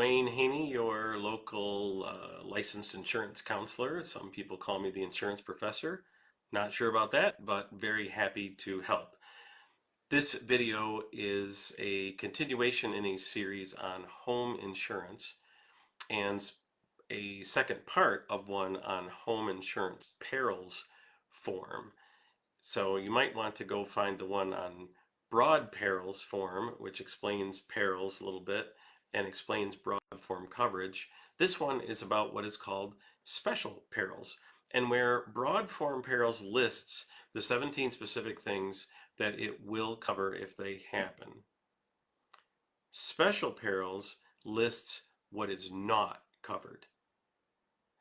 Wayne Haney, your local licensed insurance counselor. Some people call me the insurance professor. Not sure about that, but very happy to help. This video is a continuation in a series on home insurance and a second part of one on home insurance perils form. So you might want to go find the one on broad perils form, which explains perils a little bit and explains broad form coverage. This one is about what is called special perils, and where broad form perils lists the 17 specific things that it will cover if they happen. Special perils lists what is not covered.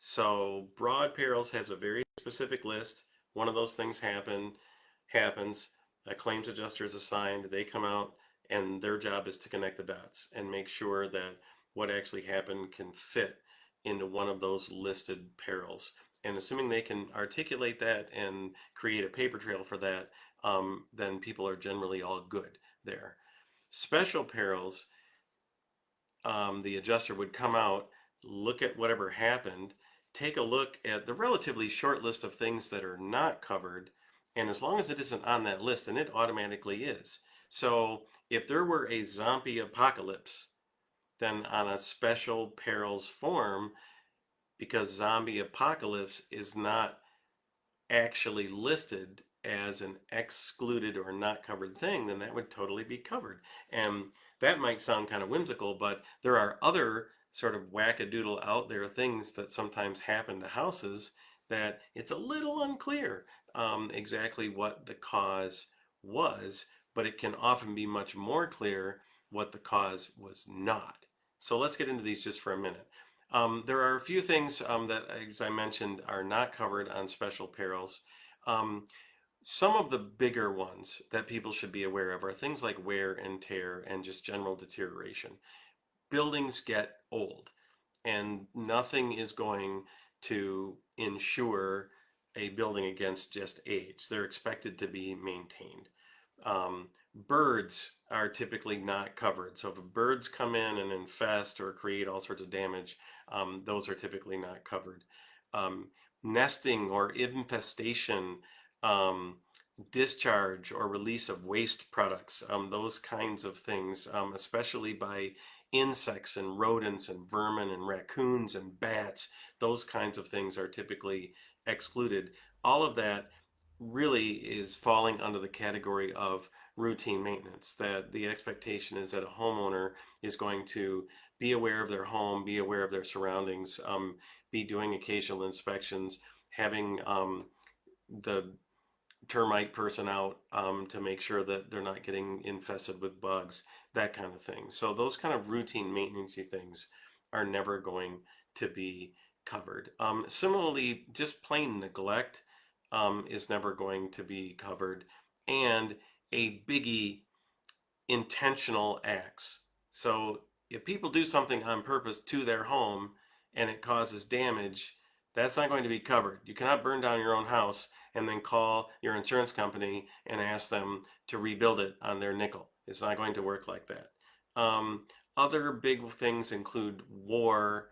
So broad perils has a very specific list. One of those things happens, a claims adjuster is assigned, they come out, and their job is to connect the dots and make sure that what actually happened can fit into one of those listed perils. And assuming they can articulate that and create a paper trail for that, then people are generally all good there. Special perils, the adjuster would come out, look at whatever happened, take a look at the relatively short list of things that are not covered, and as long as it isn't on that list, then it automatically is. So if there were a zombie apocalypse, then on a special perils form, because zombie apocalypse is not actually listed as an excluded or not covered thing, then that would totally be covered. And that might sound kind of whimsical, but there are other sort of wackadoodle out there things that sometimes happen to houses that it's a little unclear exactly what the cause was, but it can often be much more clear what the cause was not. So let's get into these just for a minute. There are a few things that, as I mentioned, are not covered on special perils. Um, some of the bigger ones that people should be aware of are things like wear and tear and just general deterioration. Buildings get old, and nothing is going to insure a building against just age. They're expected to be maintained. Birds are typically not covered. So if birds come in and infest or create all sorts of damage, those are typically not covered. Um, Nesting or infestation, um, discharge or release of waste products, those kinds of things, especially by insects and rodents and vermin and raccoons and bats, those kinds of things are typically excluded. All of that really is falling under the category of routine maintenance, that the expectation is that a homeowner is going to be aware of their home, be aware of their surroundings, be doing occasional inspections, having the termite person out to make sure that they're not getting infested with bugs, that kind of thing. So those kind of routine maintenancey things are never going to be covered. Similarly, just plain neglect is never going to be covered, and a biggie, intentional acts. So if people do something on purpose to their home and it causes damage, that's not going to be covered. You cannot burn down your own house and then call your insurance company and ask them to rebuild it on their nickel. It's not going to work like that. Other big things include war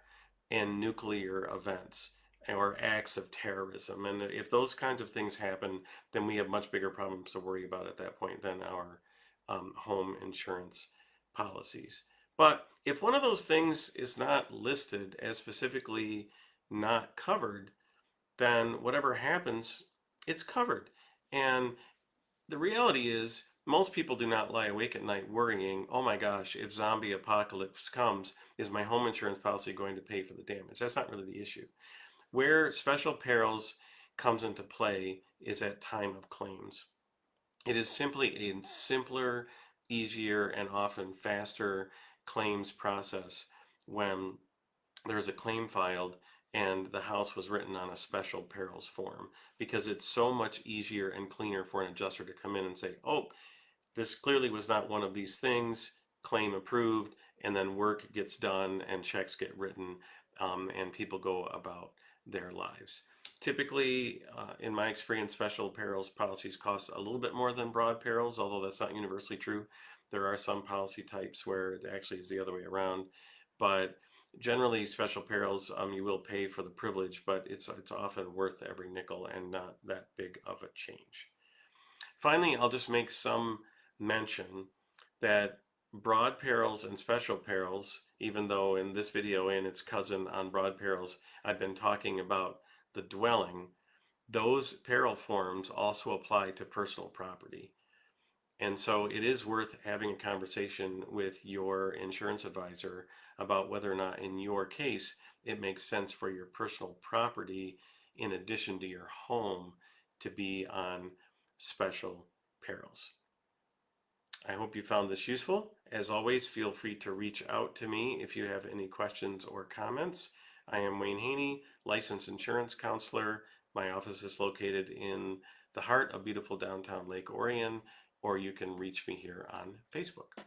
and nuclear events or acts of terrorism. And if those kinds of things happen, then we have much bigger problems to worry about at that point than our home insurance policies. But if one of those things is not listed as specifically not covered, then whatever happens, it's covered. And the reality is, most people do not lie awake at night worrying, oh my gosh, if zombie apocalypse comes, is my home insurance policy going to pay for the damage? That's not really the issue. Where special perils comes into play is at time of claims. It is simply a simpler, easier, and often faster claims process when there's a claim filed and the house was written on a special perils form, because it's so much easier and cleaner for an adjuster to come in and say, oh, this clearly was not one of these things, claim approved, and then work gets done and checks get written, and people go about their lives. Typically, in my experience, special perils policies cost a little bit more than broad perils, although that's not universally true. There are some policy types where it actually is the other way around. but generally special perils, you will pay for the privilege, but it's often worth every nickel and not that big of a change. Finally, I'll just make some mention that broad perils and special perils, even though in this video and its cousin on broad perils, I've been talking about the dwelling, those peril forms also apply to personal property. And so it is worth having a conversation with your insurance advisor about whether or not in your case it makes sense for your personal property in addition to your home to be on special perils. I hope you found this useful. As always, feel free to reach out to me if you have any questions or comments. I am Wayne Haney, licensed insurance counselor. My office is located in the heart of beautiful downtown Lake Orion, or you can reach me here on Facebook.